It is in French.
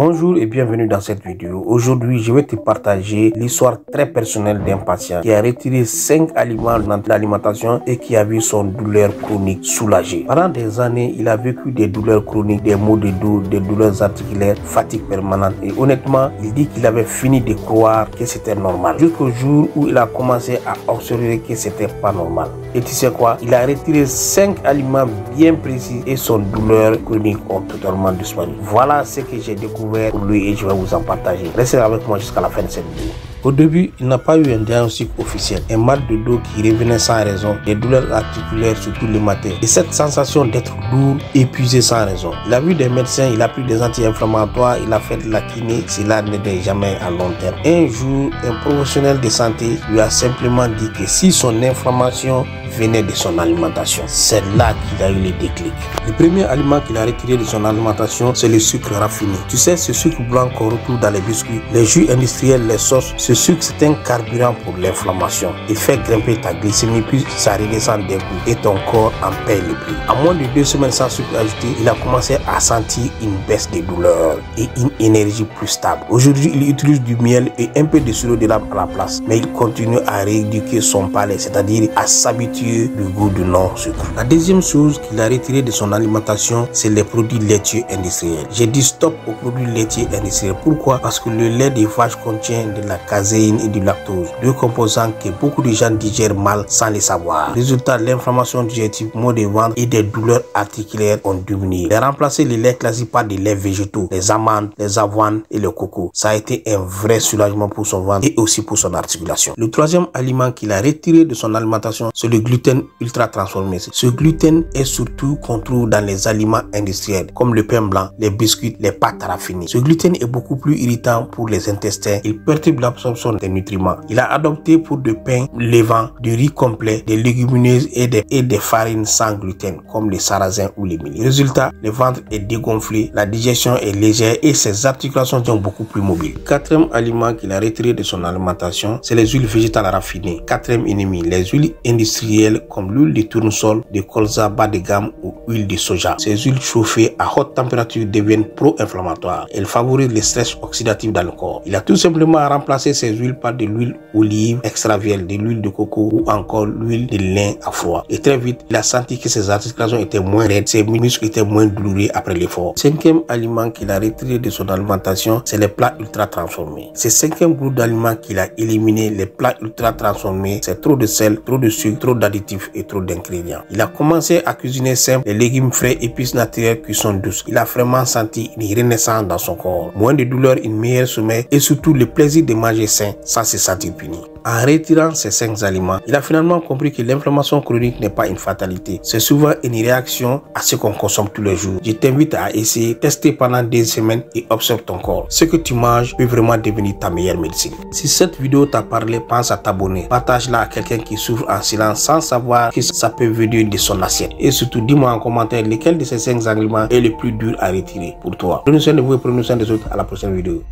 Bonjour et bienvenue dans cette vidéo. Aujourd'hui, je vais te partager l'histoire très personnelle d'un patient qui a retiré 5 aliments dans l'alimentation et qui a vu son douleur chronique soulagée. Pendant des années, il a vécu des douleurs chroniques, des maux de dos, des douleurs articulaires, fatigue permanente et honnêtement, il dit qu'il avait fini de croire que c'était normal. Jusqu'au jour où il a commencé à observer que c'était pas normal. Et tu sais quoi? Il a retiré 5 aliments bien précis et son douleur chronique ont totalement disparu. Voilà ce que j'ai découvert pour lui et je vais vous en partager. Restez avec moi jusqu'à la fin de cette vidéo. Au début, il n'a pas eu un diagnostic officiel, un mal de dos qui revenait sans raison, des douleurs articulaires surtout le matin et cette sensation d'être lourd, épuisé sans raison. Il a vu des médecins, il a pris des anti-inflammatoires, il a fait de la kiné, cela n'aidait jamais à long terme. Un jour, un professionnel de santé lui a simplement dit que si son inflammation venait de son alimentation, c'est là qu'il a eu le déclic. Le premier aliment qu'il a retiré de son alimentation, c'est le sucre raffiné. Tu sais, ce sucre blanc qu'on retrouve dans les biscuits, les jus industriels, les sauces. Ce sucre, c'est un carburant pour l'inflammation. Il fait grimper ta glycémie, puis ça redescend d'un coup et ton corps en paye le prix. À moins de 2 semaines sans sucre ajouté, il a commencé à sentir une baisse de douleur et une énergie plus stable. Aujourd'hui, il utilise du miel et un peu de sirop de lame à la place, mais il continue à rééduquer son palais, c'est-à-dire à s'habituer du goût du non-sucre. La deuxième chose qu'il a retiré de son alimentation, c'est les produits laitiers industriels. J'ai dit stop aux produits laitiers industriels. Pourquoi? Parce que le lait des vaches contient de la caséine et du lactose, deux composants que beaucoup de gens digèrent mal sans le savoir. Résultat, l'inflammation digestive, maux de ventre et des douleurs articulaires ont diminué. Il a remplacé les laits classiques par des laits végétaux, les amandes, les avoines et le coco. Ça a été un vrai soulagement pour son ventre et aussi pour son articulation. Le troisième aliment qu'il a retiré de son alimentation, c'est le gluten ultra transformé. Ce gluten est surtout qu'on trouve dans les aliments industriels comme le pain blanc, les biscuits, les pâtes raffinées. Ce gluten est beaucoup plus irritant pour les intestins. Il perturbe l'absorption des nutriments. Il a adopté pour du pain levant, du riz complet, des légumineuses et des farines sans gluten comme les sarrasins ou les milles. Résultat, le ventre est dégonflé, la digestion est légère et ses articulations sont beaucoup plus mobiles. Quatrième aliment qu'il a retiré de son alimentation, c'est les huiles végétales raffinées. Quatrième ennemi, les huiles industrielles comme l'huile de tournesol, de colza bas de gamme ou huile de soja. Ces huiles chauffées à haute température deviennent pro-inflammatoires. Elles favorisent le stress oxydatif dans le corps. Il a tout simplement remplacé ces huiles par de l'huile olive extra vierge, de l'huile de coco ou encore l'huile de lin à froid. Et très vite, il a senti que ses articulations étaient moins raides, ses muscles étaient moins douloureux après l'effort. Cinquième aliment qu'il a retiré de son alimentation, c'est les plats ultra transformés. Ce cinquième groupe d'aliments qu'il a éliminé, les plats ultra transformés, c'est trop de sel, trop de sucre, trop d'additifs et trop d'ingrédients. Il a commencé à cuisiner simple, les légumes frais, épices naturelles, cuisson douce. Il a vraiment senti une renaissance dans son corps. Moins de douleur, une meilleure sommeil et surtout le plaisir de manger sain sans se sentir puni. En retirant ces 5 aliments, il a finalement compris que l'inflammation chronique n'est pas une fatalité. C'est souvent une réaction à ce qu'on consomme tous les jours. Je t'invite à essayer, tester pendant des semaines et observe ton corps. Ce que tu manges peut vraiment devenir ta meilleure médecine. Si cette vidéo t'a parlé, pense à t'abonner. Partage-la à quelqu'un qui souffre en silence sans savoir que ça peut venir de son assiette. Et surtout, dis-moi en commentaire lequel de ces 5 aliments est le plus dur à retirer pour toi. Prenez soin de vous et prenez soin des autres. À la prochaine vidéo.